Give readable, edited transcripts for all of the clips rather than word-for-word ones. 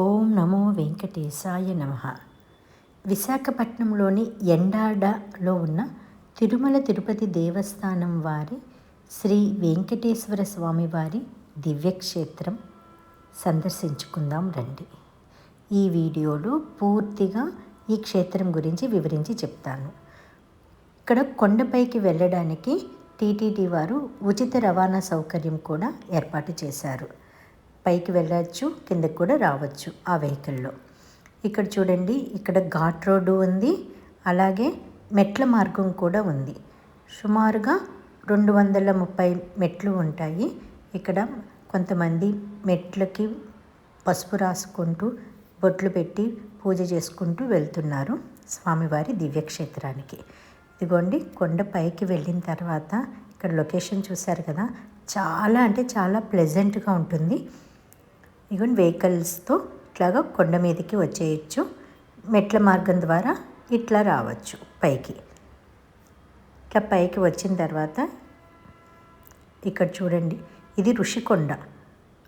ఓం నమో వెంకటేశాయ నమః. విశాఖపట్నంలోని ఎండాడలో ఉన్న తిరుమల తిరుపతి దేవస్థానం వారి శ్రీ వెంకటేశ్వర స్వామి వారి దివ్యక్షేత్రం సందర్శించుకుందాం రండి. ఈ వీడియోలో పూర్తిగా ఈ క్షేత్రం గురించి వివరించి చెప్తాను. ఇక్కడ కొండపైకి వెళ్ళడానికి టీటీడీ వారు ఉచిత రవాణా సౌకర్యం కూడా ఏర్పాటు చేశారు. పైకి వెళ్ళచ్చు, కిందకి కూడా రావచ్చు ఆ వెహికల్లో. ఇక్కడ చూడండి, ఇక్కడ ఘాట్ రోడ్డు ఉంది, అలాగే మెట్ల మార్గం కూడా ఉంది. సుమారుగా 230 మెట్లు ఉంటాయి. ఇక్కడ కొంతమంది మెట్లకి పసుపు రాసుకుంటూ బొట్లు పెట్టి పూజ చేసుకుంటూ వెళ్తున్నారు స్వామివారి దివ్యక్షేత్రానికి. ఇదిగోండి, కొండ పైకి వెళ్ళిన తర్వాత ఇక్కడ లొకేషన్ చూశారు కదా, చాలా అంటే చాలా ప్లెజెంట్గా ఉంటుంది. ఇగోండి, వెహికల్స్తో ఇట్లాగా కొండ మీదకి వచ్చేయచ్చు. మెట్ల మార్గం ద్వారా ఇట్లా రావచ్చు పైకి. ఇట్లా పైకి వచ్చిన తర్వాత ఇక్కడ చూడండి, ఇది ఋషికొండ.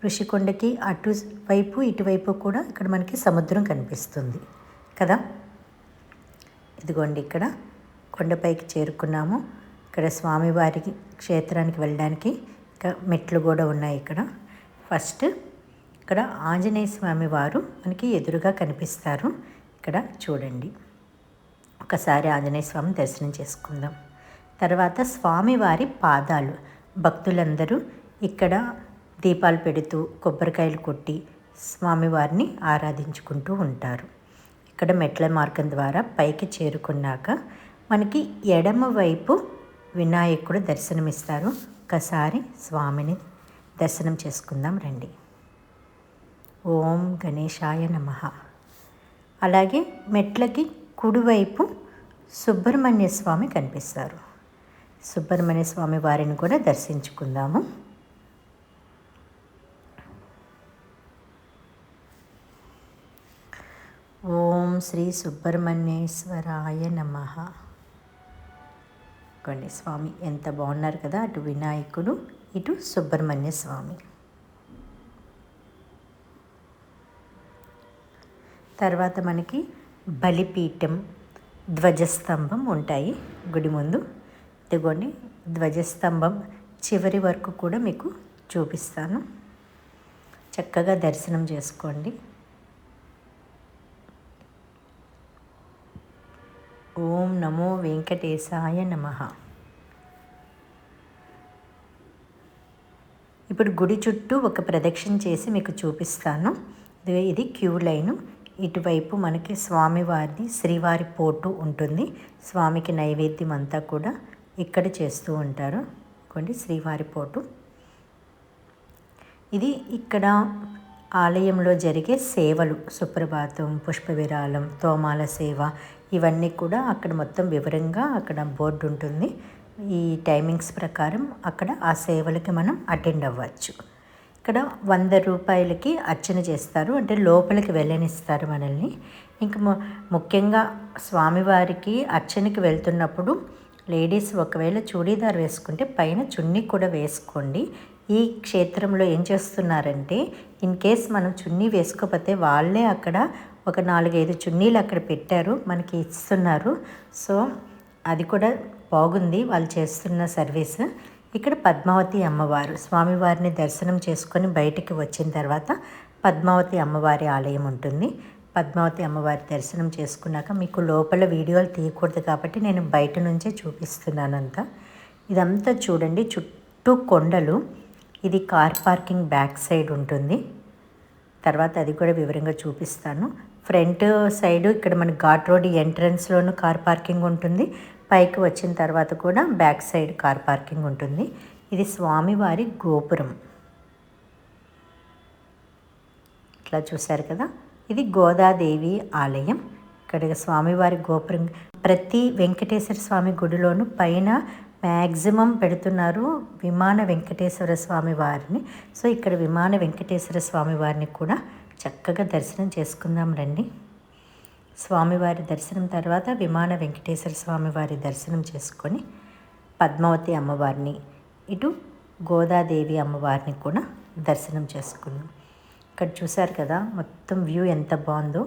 ఋషికొండకి అటువైపు ఇటువైపు కూడా ఇక్కడ మనకి సముద్రం కనిపిస్తుంది కదా. ఇదిగోండి, ఇక్కడ కొండపైకి చేరుకున్నాము. ఇక్కడ స్వామివారికి క్షేత్రానికి వెళ్ళడానికి ఇంకా మెట్లు కూడా ఉన్నాయి. ఇక్కడ ఫస్ట్ ఇక్కడ ఆంజనేయ స్వామి వారు మనకి ఎదురుగా కనిపిస్తారు. ఇక్కడ చూడండి, ఒకసారి ఆంజనేయ స్వామి దర్శనం చేసుకుందాం. తర్వాత స్వామివారి పాదాలు, భక్తులందరూ ఇక్కడ దీపాలు పెడుతూ కొబ్బరికాయలు కొట్టి స్వామివారిని ఆరాధించుకుంటూ ఉంటారు. ఇక్కడ మెట్ల మార్గం ద్వారా పైకి చేరుకున్నాక మనకి ఎడమ వైపు వినాయకుడు దర్శనమిస్తారు. ఒకసారి స్వామిని దర్శనం చేసుకుందాం రండి. ఓం గణేశాయ నమః. అలాగే మెట్లకి కుడివైపు సుబ్రహ్మణ్య స్వామి కనిపిస్తారు. సుబ్రహ్మణ్య స్వామి వారిని కూడా దర్శించుకుందాము. ఓం శ్రీ సుబ్రహ్మణ్యేశ్వరాయ నమః. కొన్ని స్వామి ఎంత బాగున్నారు కదా, అటు వినాయకుడు, ఇటు సుబ్రహ్మణ్య స్వామి. తర్వాత మనకి బలిపీఠం, ధ్వజస్తంభం ఉంటాయి గుడి ముందు. ఇదిగోండి, ధ్వజస్తంభం చివరి వరకు కూడా మీకు చూపిస్తాను. చక్కగా దర్శనం చేసుకోండి. ఓం నమో వెంకటేశాయ నమః. ఇప్పుడు గుడి చుట్టూ ఒక ప్రదక్షిణ చేసి మీకు చూపిస్తాను. ఇది క్యూ లైను. ఇటువైపు మనకి స్వామివారిది శ్రీవారి పోటు ఉంటుంది. స్వామికి నైవేద్యం అంతా కూడా ఇక్కడ చేస్తూ ఉంటారు. కొన్ని శ్రీవారి పోటు ఇది. ఇక్కడ ఆలయంలో జరిగే సేవలు, సుప్రభాతం, పుష్పవిరాళం, తోమాల సేవ, ఇవన్నీ కూడా అక్కడ మొత్తం వివరంగా అక్కడ బోర్డు ఉంటుంది. ఈ టైమింగ్స్ ప్రకారం అక్కడ ఆ సేవలకి మనం అటెండ్ అవ్వచ్చు. ఇక్కడ 100 రూపాయలకి అర్చన చేస్తారు, అంటే లోపలికి వెళ్ళనిస్తారు మనల్ని. ఇంకా ముఖ్యంగా స్వామివారికి అర్చనకి వెళ్తున్నప్పుడు లేడీస్ ఒకవేళ చూడీదార్ వేసుకుంటే పైన చున్నీ కూడా వేసుకోండి. ఈ క్షేత్రంలో ఏం చేస్తున్నారంటే, ఇన్ కేస్ మనం చున్నీ వేసుకోకపోతే వాళ్ళే అక్కడ ఒక 4-5 చున్నీలు అక్కడ పెట్టారు, మనకి ఇస్తున్నారు. సో అది కూడా బాగుంది వాళ్ళు చేస్తున్న సర్వీస్. ఇక్కడ పద్మావతి అమ్మవారు, స్వామివారిని దర్శనం చేసుకొని బయటికి వచ్చిన తర్వాత పద్మావతి అమ్మవారి ఆలయం ఉంటుంది. పద్మావతి అమ్మవారి దర్శనం చేసుకున్నాక మీకు లోపల వీడియోలు తీయకూడదు కాబట్టి నేను బయట నుంచే చూపిస్తున్నానంతా. ఇదంతా చూడండి, చుట్టూ కొండలు. ఇది కార్ పార్కింగ్ బ్యాక్ సైడ్ ఉంటుంది. తర్వాత అది కూడా వివరంగా చూపిస్తాను. ఫ్రంట్ సైడు ఇక్కడ మన ఘాట్ రోడ్ ఎంట్రన్స్లోనూ కార్ పార్కింగ్ ఉంటుంది. పైకి వచ్చిన తర్వాత కూడా బ్యాక్ సైడ్ కార్ పార్కింగ్ ఉంటుంది. ఇది స్వామివారి గోపురం. ఇట్లా చూశారు కదా, ఇది గోదాదేవి ఆలయం. ఇక్కడ స్వామివారి గోపురం. ప్రతి వెంకటేశ్వర స్వామి గుడిలోనూ పైన మ్యాక్సిమం పెడుతున్నారు విమాన వెంకటేశ్వర స్వామి వారిని. సో ఇక్కడ విమాన వెంకటేశ్వర స్వామి వారిని కూడా చక్కగా దర్శనం చేసుకుందాం రండి. స్వామివారి దర్శనం తర్వాత విమాన వెంకటేశ్వర స్వామివారి దర్శనం చేసుకొని పద్మావతి అమ్మవారిని, ఇటు గోదాదేవి అమ్మవారిని కూడా దర్శనం చేసుకున్నాం. ఇక్కడ చూసారు కదా మొత్తం వ్యూ ఎంత బాగుందో.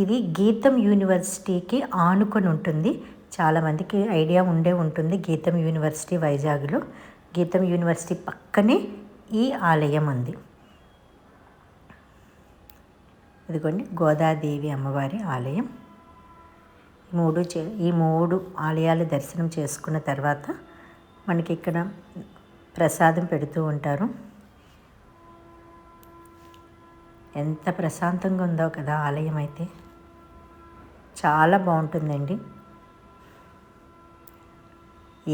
ఇది గీతం యూనివర్సిటీకి ఆనుకొని ఉంటుంది. చాలామందికి ఐడియా ఉండే ఉంటుంది గీతం యూనివర్సిటీ వైజాగ్లో. గీతం యూనివర్సిటీ పక్కనే ఈ ఆలయం ఉంది. ఇదిగోండి గోదాదేవి అమ్మవారి ఆలయం. ఈ మూడు ఆలయాలు దర్శనం చేసుకున్న తర్వాత మనకి ఇక్కడ ప్రసాదం పెడుతూ ఉంటారు. ఎంత ప్రశాంతంగా ఉందో కదా ఆలయం అయితే, చాలా బాగుంటుందండి.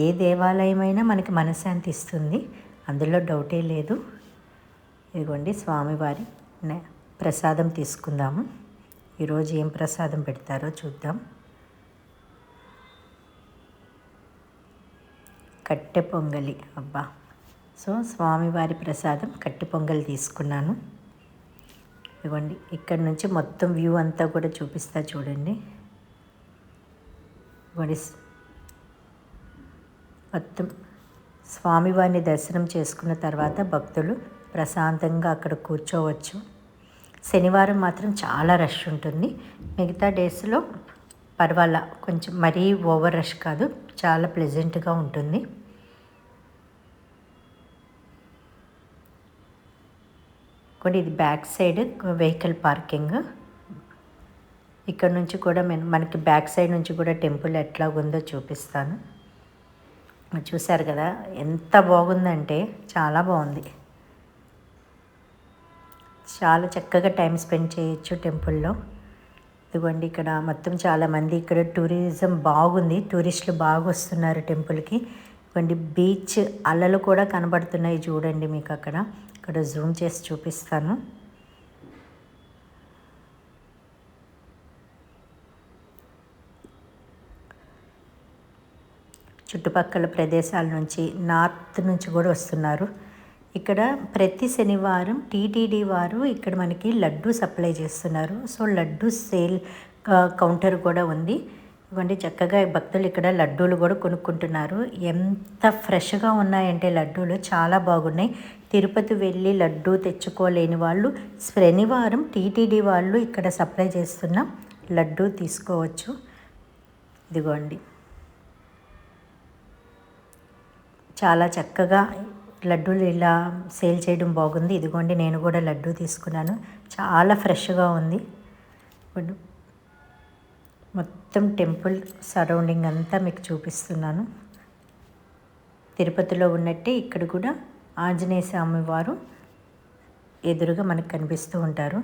ఏ దేవాలయమైనా మనకి మనశ్శాంతి ఇస్తుంది, అందులో డౌటే లేదు. ఇదిగోండి స్వామివారి ప్రసాదం తీసుకుందాము. ఈరోజు ఏం ప్రసాదం పెడతారో చూద్దాం. కట్టె పొంగలి, అబ్బా! సో స్వామివారి ప్రసాదం కట్టె పొంగలి తీసుకున్నాను. ఇవ్వండి ఇక్కడ నుంచి మొత్తం వ్యూ అంతా కూడా చూపిస్తా చూడండి. ఇవ్వండి మొత్తం స్వామివారిని దర్శనం చేసుకున్న తర్వాత భక్తులు ప్రశాంతంగా అక్కడ కూర్చోవచ్చు. శనివారం మాత్రం చాలా రష్ ఉంటుంది. మిగతా డేస్లో పర్వాలా, కొంచెం మరీ ఓవర్ రష్ కాదు, చాలా ప్లెజెంట్గా ఉంటుంది. కూడా ఇది బ్యాక్ సైడ్ వెహికల్ పార్కింగ్. ఇక్కడ నుంచి కూడా మనకి బ్యాక్ సైడ్ నుంచి కూడా టెంపుల్ ఎట్లా ఉందో చూపిస్తాను. చూసారు కదా ఎంత బాగుందంటే, చాలా బాగుంది. చాలా చక్కగా టైం స్పెండ్ చేయొచ్చు టెంపుల్లో. ఇదిగోండి ఇక్కడ మొత్తం చాలామంది, ఇక్కడ టూరిజం బాగుంది, టూరిస్టులు బాగా వస్తున్నారు టెంపుల్కి. ఇదిగోండి బీచ్ అలలు కూడా కనబడుతున్నాయి చూడండి మీకు అక్కడ. ఇక్కడ జూమ్ చేసి చూపిస్తాను. చుట్టుపక్కల ప్రదేశాల నుంచి, నార్త్ నుంచి కూడా వస్తున్నారు. ఇక్కడ ప్రతి శనివారం టీటీడీ వారు ఇక్కడ మనకి లడ్డు సప్లై చేస్తున్నారు. సో లడ్డు సేల్ కౌంటర్ కూడా ఉంది. ఇవ్వండి చక్కగా భక్తులు ఇక్కడ లడ్డూలు కూడా కొనుక్కుంటున్నారు. ఎంత ఫ్రెష్గా ఉన్నాయంటే లడ్డూలు చాలా బాగున్నాయి. తిరుపతి వెళ్ళి లడ్డూ తెచ్చుకోలేని వాళ్ళు శనివారం టీటీడీ వాళ్ళు ఇక్కడ సప్లై చేస్తున్న లడ్డూ తీసుకోవచ్చు. ఇదిగోండి చాలా చక్కగా లడ్డూలు ఇలా సేల్ చేయడం బాగుంది. ఇదిగోండి నేను కూడా లడ్డూ తీసుకున్నాను, చాలా ఫ్రెష్గా ఉంది. ఇప్పుడు మొత్తం టెంపుల్ సరౌండింగ్ అంతా మీకు చూపిస్తున్నాను. తిరుపతిలో ఉన్నట్టే ఇక్కడ కూడా ఆంజనేయ స్వామి వారు ఎదురుగా మనకు కనిపిస్తూ ఉంటారు.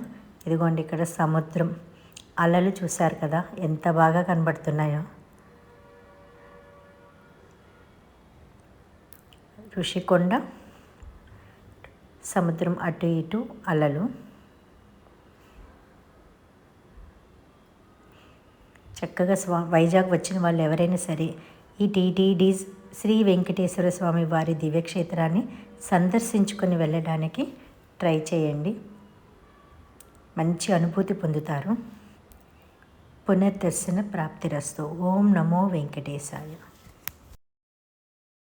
ఇదిగోండి ఇక్కడ సముద్రం అలలు చూశారు కదా ఎంత బాగా కనబడుతున్నాయో. ఋషికొండ, సముద్రం అటు ఇటు అలలు. చక్కగా వైజాగ్ వచ్చిన వాళ్ళు ఎవరైనా సరే ఈ టీటీడీ శ్రీ వెంకటేశ్వర స్వామి వారి దివ్యక్షేత్రాన్ని సందర్శించుకొని వెళ్ళడానికి ట్రై చేయండి, మంచి అనుభూతి పొందుతారు. పునర్దర్శన ప్రాప్తిరస్తు. ఓం నమో వెంకటేశాయ.